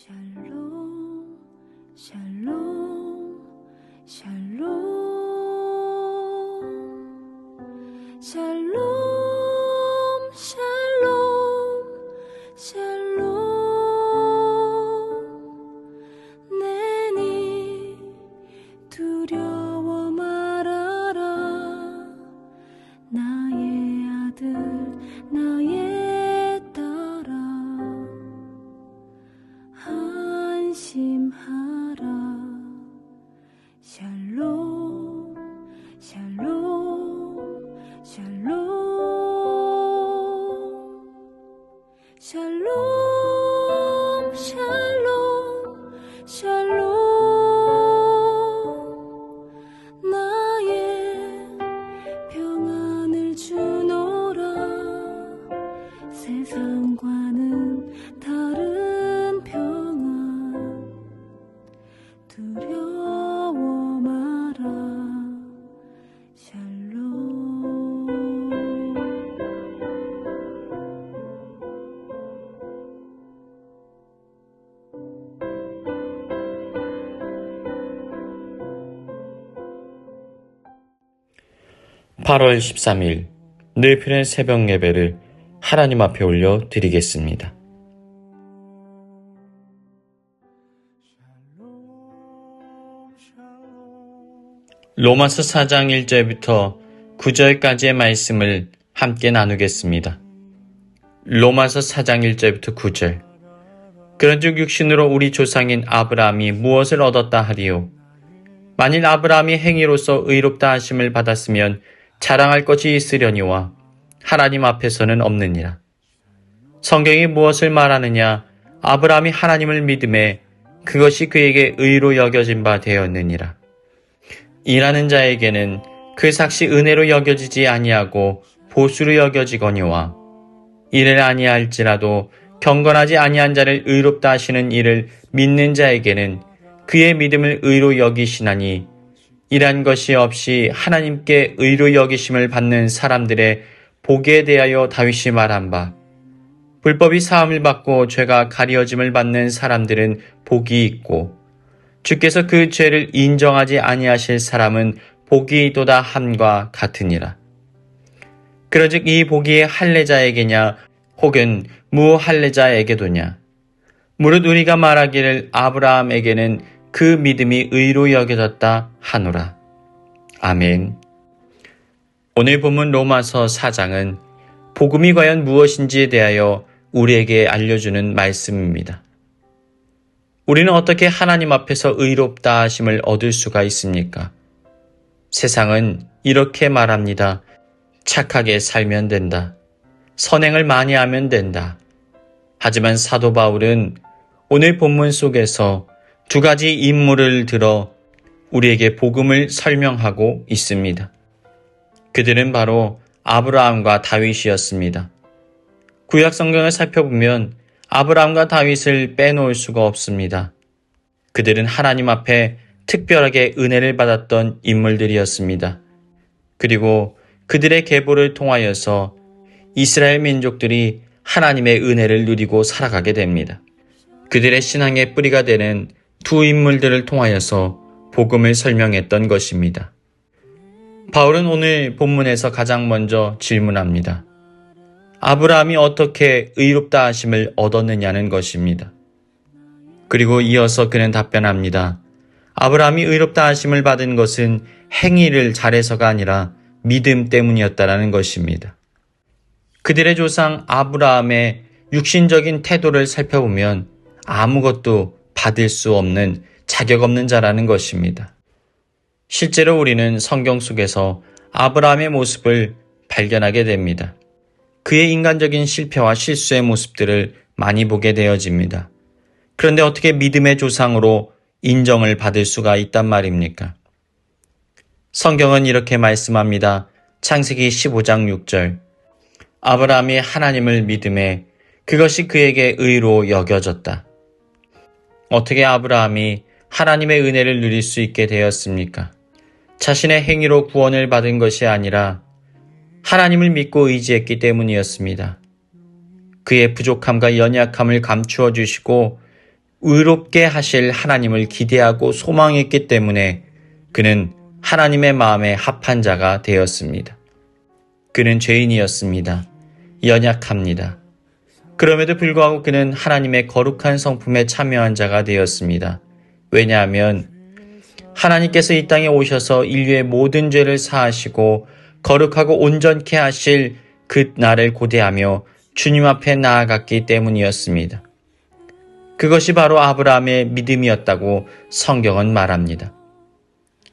샬롬, 샬롬, 샬롬, 샬롬, 샬롬, 샬롬. 내니 두려워 말아라. 나의 아들, 나의 딸아. 안심하라. 샬롬, 샬롬, 샬롬, 샬롬, 샬롬, 샬롬. 나의 평안을 주노라. 세상과는 다른 평안 두려워 마라. 샬롬. 8월 13일 늘편의 새벽 예배를 하나님 앞에 올려 드리겠습니다. 로마서 4장 1절부터 9절까지의 말씀을 함께 나누겠습니다. 로마서 4장 1절부터 9절. 그런즉 육신으로 우리 조상인 아브라함이 무엇을 얻었다 하리요? 만일 아브라함이 행위로서 의롭다 하심을 받았으면 자랑할 것이 있으려니와 하나님 앞에서는 없느니라. 성경이 무엇을 말하느냐? 아브라함이 하나님을 믿음에 그것이 그에게 의로 여겨진 바 되었느니라. 일하는 자에게는 그 삭시 은혜로 여겨지지 아니하고 보수로 여겨지거니와 일을 아니할지라도 경건하지 아니한 자를 의롭다 하시는 이를 믿는 자에게는 그의 믿음을 의로 여기시나니 일한 것이 없이 하나님께 의로 여기심을 받는 사람들의 복에 대하여 다윗이 말한 바 불법이 사함을 받고 죄가 가리어짐을 받는 사람들은 복이 있고 주께서 그 죄를 인정하지 아니하실 사람은 복이 있도다 함과 같으니라. 그러즉 이 복이 할례자에게냐 혹은 무할례자에게도냐? 무릇 우리가 말하기를 아브라함에게는 그 믿음이 의로 여겨졌다 하노라. 아멘. 오늘 본문 로마서 4장은 복음이 과연 무엇인지에 대하여 우리에게 알려주는 말씀입니다. 우리는 어떻게 하나님 앞에서 의롭다 하심을 얻을 수가 있습니까? 세상은 이렇게 말합니다. 착하게 살면 된다. 선행을 많이 하면 된다. 하지만 사도 바울은 오늘 본문 속에서 두 가지 인물을 들어 우리에게 복음을 설명하고 있습니다. 그들은 바로 아브라함과 다윗이었습니다. 구약 성경을 살펴보면 아브라함과 다윗을 빼놓을 수가 없습니다. 그들은 하나님 앞에 특별하게 은혜를 받았던 인물들이었습니다. 그리고 그들의 계보를 통하여서 이스라엘 민족들이 하나님의 은혜를 누리고 살아가게 됩니다. 그들의 신앙의 뿌리가 되는 두 인물들을 통하여서 복음을 설명했던 것입니다. 바울은 오늘 본문에서 가장 먼저 질문합니다. 아브라함이 어떻게 의롭다 하심을 얻었느냐는 것입니다. 그리고 이어서 그는 답변합니다. 아브라함이 의롭다 하심을 받은 것은 행위를 잘해서가 아니라 믿음 때문이었다라는 것입니다. 그들의 조상 아브라함의 육신적인 태도를 살펴보면 아무것도 받을 수 없는 자격 없는 자라는 것입니다. 실제로 우리는 성경 속에서 아브라함의 모습을 발견하게 됩니다. 그의 인간적인 실패와 실수의 모습들을 많이 보게 되어집니다. 그런데 어떻게 믿음의 조상으로 인정을 받을 수가 있단 말입니까? 성경은 이렇게 말씀합니다. 창세기 15장 6절. 아브라함이 하나님을 믿음에 그것이 그에게 의로 여겨졌다. 어떻게 아브라함이 하나님의 은혜를 누릴 수 있게 되었습니까? 자신의 행위로 구원을 받은 것이 아니라 하나님을 믿고 의지했기 때문이었습니다. 그의 부족함과 연약함을 감추어 주시고 의롭게 하실 하나님을 기대하고 소망했기 때문에 그는 하나님의 마음에 합한 자가 되었습니다. 그는 죄인이었습니다. 연약합니다. 그럼에도 불구하고 그는 하나님의 거룩한 성품에 참여한 자가 되었습니다. 왜냐하면 하나님께서 이 땅에 오셔서 인류의 모든 죄를 사하시고 거룩하고 온전케 하실 그 날을 고대하며 주님 앞에 나아갔기 때문이었습니다. 그것이 바로 아브라함의 믿음이었다고 성경은 말합니다.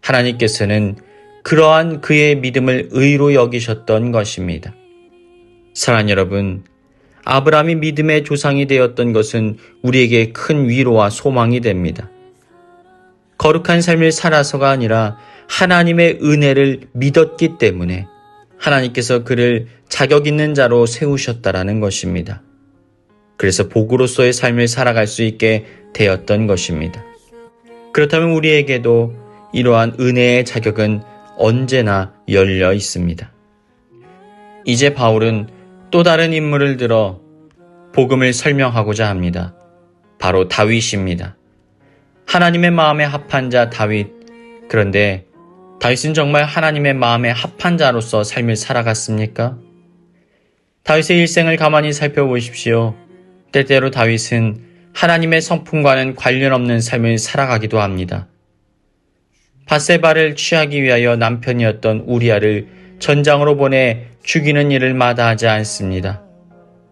하나님께서는 그러한 그의 믿음을 의로 여기셨던 것입니다. 사랑하는 여러분, 아브라함이 믿음의 조상이 되었던 것은 우리에게 큰 위로와 소망이 됩니다. 거룩한 삶을 살아서가 아니라 하나님의 은혜를 믿었기 때문에 하나님께서 그를 자격 있는 자로 세우셨다라는 것입니다. 그래서 복으로서의 삶을 살아갈 수 있게 되었던 것입니다. 그렇다면 우리에게도 이러한 은혜의 자격은 언제나 열려 있습니다. 이제 바울은 또 다른 인물을 들어 복음을 설명하고자 합니다. 바로 다윗입니다. 하나님의 마음에 합한 자 다윗. 그런데 다윗은 정말 하나님의 마음에 합한 자로서 삶을 살아갔습니까? 다윗의 일생을 가만히 살펴보십시오. 때때로 다윗은 하나님의 성품과는 관련 없는 삶을 살아가기도 합니다. 밧세바를 취하기 위하여 남편이었던 우리아를 전장으로 보내 죽이는 일을 마다하지 않습니다.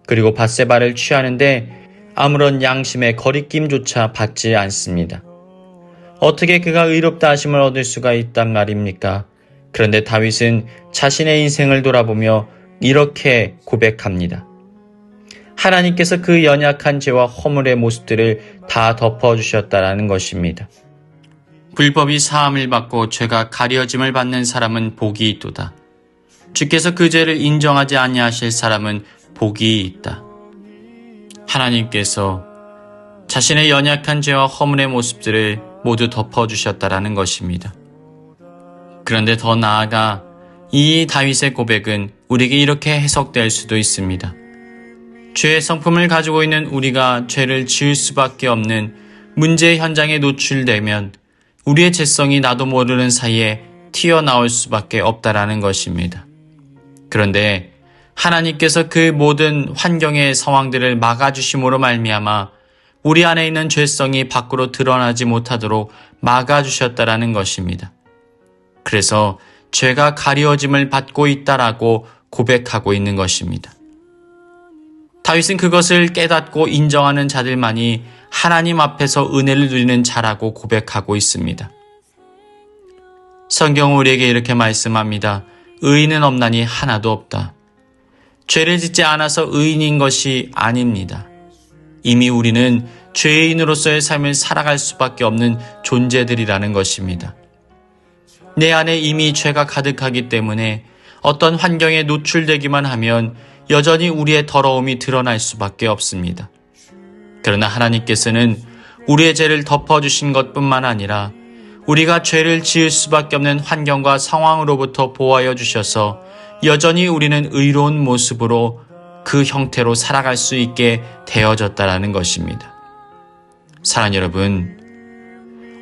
그리고 밧세바를 취하는데 아무런 양심의 거리낌조차 받지 않습니다. 어떻게 그가 의롭다 하심을 얻을 수가 있단 말입니까? 그런데 다윗은 자신의 인생을 돌아보며 이렇게 고백합니다. 하나님께서 그 연약한 죄와 허물의 모습들을 다 덮어주셨다라는 것입니다. 불법이 사함을 받고 죄가 가려짐을 받는 사람은 복이 있도다. 주께서 그 죄를 인정하지 아니하실 사람은 복이 있다. 하나님께서 자신의 연약한 죄와 허물의 모습들을 모두 덮어주셨다라는 것입니다. 그런데 더 나아가 이 다윗의 고백은 우리에게 이렇게 해석될 수도 있습니다. 죄의 성품을 가지고 있는 우리가 죄를 지을 수밖에 없는 문제의 현장에 노출되면 우리의 죄성이 나도 모르는 사이에 튀어나올 수밖에 없다라는 것입니다. 그런데 하나님께서 그 모든 환경의 상황들을 막아주심으로 말미암아 우리 안에 있는 죄성이 밖으로 드러나지 못하도록 막아주셨다라는 것입니다. 그래서 죄가 가려짐을 받고 있다라고 고백하고 있는 것입니다. 다윗은 그것을 깨닫고 인정하는 자들만이 하나님 앞에서 은혜를 누리는 자라고 고백하고 있습니다. 성경은 우리에게 이렇게 말씀합니다. 의인은 없나니 하나도 없다. 죄를 짓지 않아서 의인인 것이 아닙니다. 이미 우리는 죄인으로서의 삶을 살아갈 수밖에 없는 존재들이라는 것입니다. 내 안에 이미 죄가 가득하기 때문에 어떤 환경에 노출되기만 하면 여전히 우리의 더러움이 드러날 수밖에 없습니다. 그러나 하나님께서는 우리의 죄를 덮어주신 것뿐만 아니라 우리가 죄를 지을 수밖에 없는 환경과 상황으로부터 보호하여 주셔서 여전히 우리는 의로운 모습으로 그 형태로 살아갈 수 있게 되어졌다라는 것입니다. 사랑하는 여러분,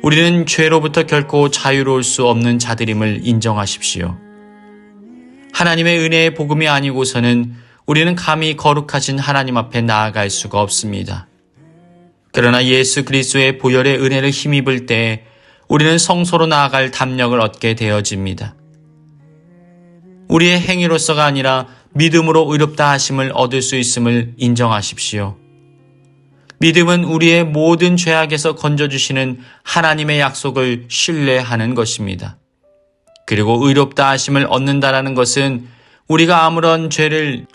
우리는 죄로부터 결코 자유로울 수 없는 자들임을 인정하십시오. 하나님의 은혜의 복음이 아니고서는 우리는 감히 거룩하신 하나님 앞에 나아갈 수가 없습니다. 그러나 예수 그리스도의 보혈의 은혜를 힘입을 때 우리는 성소로 나아갈 담력을 얻게 되어집니다. 우리의 행위로서가 아니라 믿음으로 의롭다 하심을 얻을 수 있음을 인정하십시오. 믿음은 우리의 모든 죄악에서 건져주시는 하나님의 약속을 신뢰하는 것입니다. 그리고 의롭다 하심을 얻는다라는 것은 우리가 아무런 죄를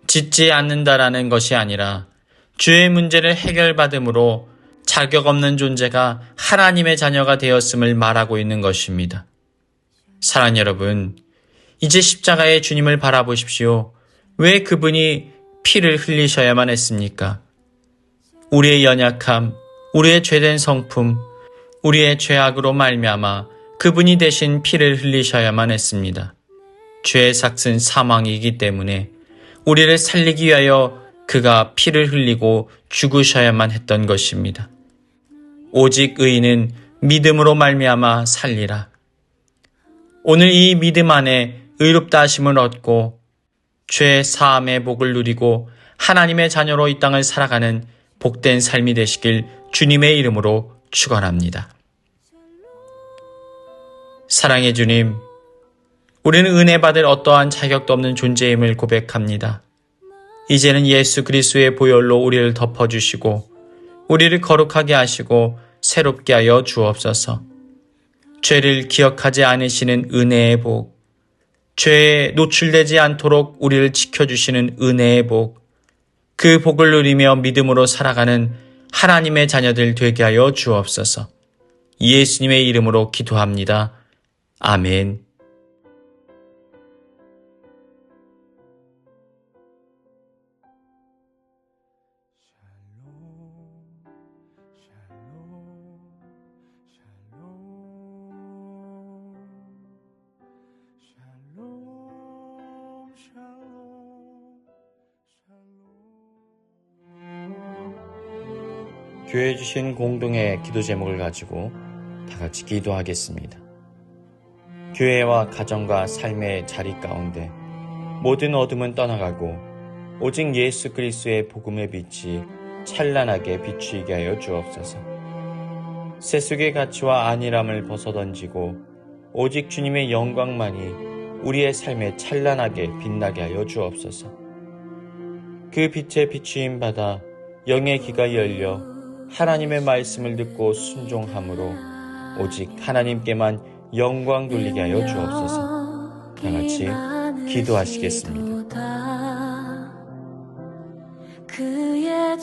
짓지 않는다라는 것이 아니라 죄의 문제를 해결받음으로 자격 없는 존재가 하나님의 자녀가 되었음을 말하고 있는 것입니다. 사랑하는 여러분, 이제 십자가의 주님을 바라보십시오. 왜 그분이 피를 흘리셔야만 했습니까? 우리의 연약함, 우리의 죄된 성품, 우리의 죄악으로 말미암아 그분이 대신 피를 흘리셔야만 했습니다. 죄의 삭은 사망이기 때문에 우리를 살리기 위하여 그가 피를 흘리고 죽으셔야만 했던 것입니다. 오직 의인은 믿음으로 말미암아 살리라. 오늘 이 믿음 안에 의롭다 하심을 얻고 죄 사함의 복을 누리고 하나님의 자녀로 이 땅을 살아가는 복된 삶이 되시길 주님의 이름으로 축원합니다. 사랑의 주님, 우리는 은혜 받을 어떠한 자격도 없는 존재임을 고백합니다. 이제는 예수 그리스도의 보혈로 우리를 덮어주시고 우리를 거룩하게 하시고 새롭게 하여 주옵소서. 죄를 기억하지 않으시는 은혜의 복, 죄에 노출되지 않도록 우리를 지켜주시는 은혜의 복, 그 복을 누리며 믿음으로 살아가는 하나님의 자녀들 되게 하여 주옵소서. 예수님의 이름으로 기도합니다. 아멘. 교회에 주신 공동의 기도 제목을 가지고 다 같이 기도하겠습니다. 교회와 가정과 삶의 자리 가운데 모든 어둠은 떠나가고 오직 예수 그리스도의 복음의 빛이 찬란하게 비추이게 하여 주옵소서. 세속의 가치와 안일함을 벗어던지고 오직 주님의 영광만이 우리의 삶에 찬란하게 빛나게 하여 주옵소서. 그 빛에 비추임 받아 영의 귀가 열려 하나님의 말씀을 듣고 순종함으로 오직 하나님께만 영광 돌리게 하여 주옵소서. 다 같이 기도하시겠습니다. 그의